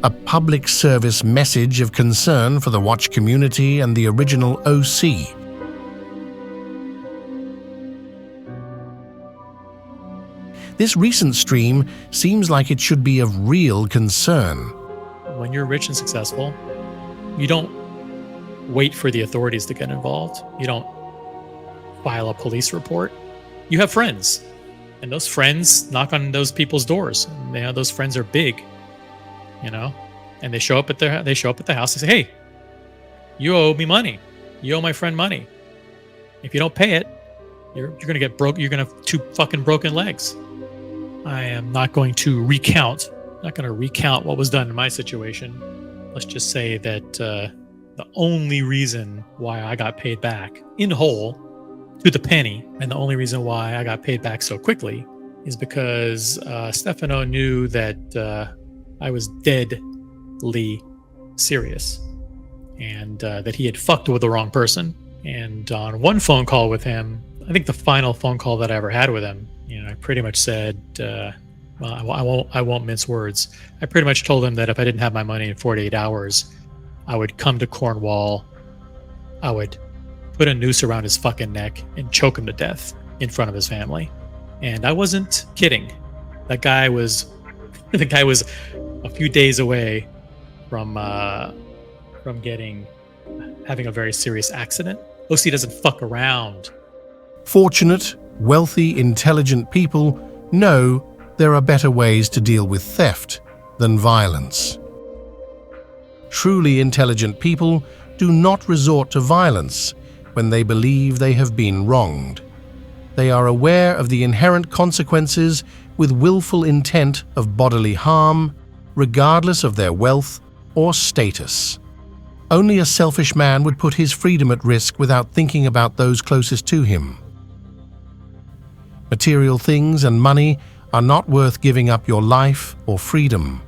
a public service message of concern for the watch community and the original OC. This recent stream seems like it should be of real concern. When you're rich and successful, you don't wait for the authorities to get involved. You don't file a police report. You have friends, and those friends knock on those people's doors. And, those friends are big, and they show up at the house and say, "Hey, you owe me money. You owe my friend money. If you don't pay it, you're gonna get broke. You're gonna have 2 fucking broken legs." I am not going to recount what was done in my situation. Let's just say that the only reason why I got paid back in whole to the penny, and the only reason why I got paid back so quickly, is because Stefano knew that I was deadly serious, and that he had fucked with the wrong person. And on one phone call with him, I think the final phone call that I ever had with him, I pretty much said, I won't mince words. I pretty much told him that if I didn't have my money in 48 hours, I would come to Cornwall, I would put a noose around his fucking neck and choke him to death in front of his family. And I wasn't kidding. The guy was a few days away from having a very serious accident. OC doesn't fuck around. Fortunate, wealthy, intelligent people know there are better ways to deal with theft than violence. Truly intelligent people do not resort to violence when they believe they have been wronged. They are aware of the inherent consequences with willful intent of bodily harm, regardless of their wealth or status. Only a selfish man would put his freedom at risk without thinking about those closest to him. Material things and money are not worth giving up your life or freedom.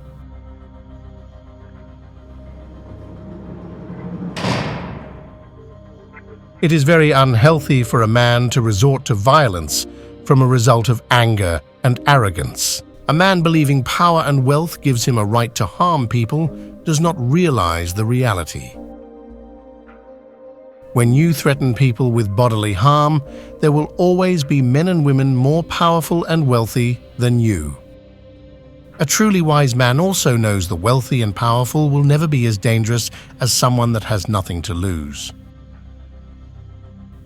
It is very unhealthy for a man to resort to violence from a result of anger and arrogance. A man believing power and wealth gives him a right to harm people does not realize the reality. When you threaten people with bodily harm, there will always be men and women more powerful and wealthy than you. A truly wise man also knows the wealthy and powerful will never be as dangerous as someone that has nothing to lose.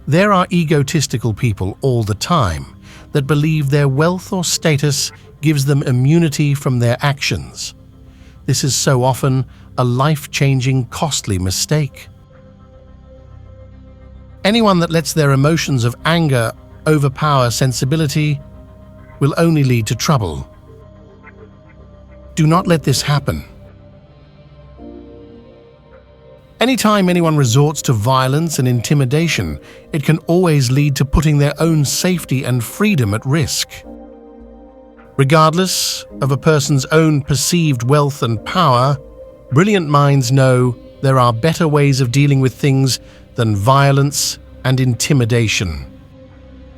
There are egotistical people all the time that believe their wealth or status gives them immunity from their actions. This is so often a life-changing, costly mistake. Anyone that lets their emotions of anger overpower sensibility will only lead to trouble. Do not let this happen. Anytime anyone resorts to violence and intimidation, it can always lead to putting their own safety and freedom at risk. Regardless of a person's own perceived wealth and power, brilliant minds know there are better ways of dealing with things than violence and intimidation.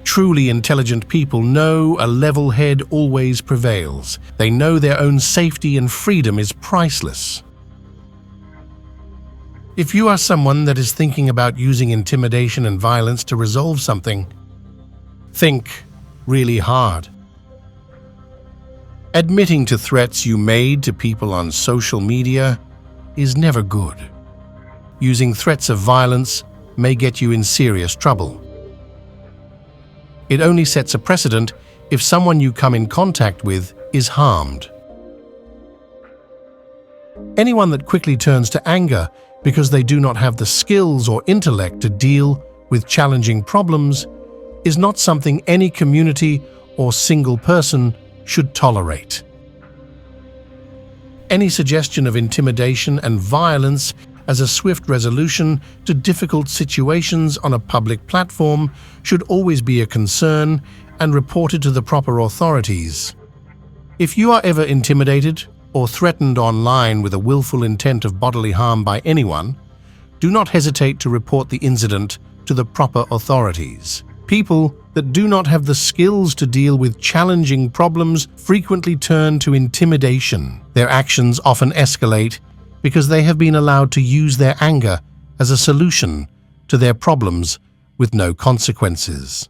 Truly intelligent people know a level head always prevails. They know their own safety and freedom is priceless. If you are someone that is thinking about using intimidation and violence to resolve something, think really hard. Admitting to threats you made to people on social media is never good. Using threats of violence may get you in serious trouble. It only sets a precedent if someone you come in contact with is harmed. Anyone that quickly turns to anger because they do not have the skills or intellect to deal with challenging problems is not something any community or single person should tolerate. Any suggestion of intimidation and violence as a swift resolution to difficult situations on a public platform should always be a concern and reported to the proper authorities. If you are ever intimidated or threatened online with a willful intent of bodily harm by anyone, do not hesitate to report the incident to the proper authorities. People that do not have the skills to deal with challenging problems frequently turn to intimidation. Their actions often escalate because they have been allowed to use their anger as a solution to their problems with no consequences.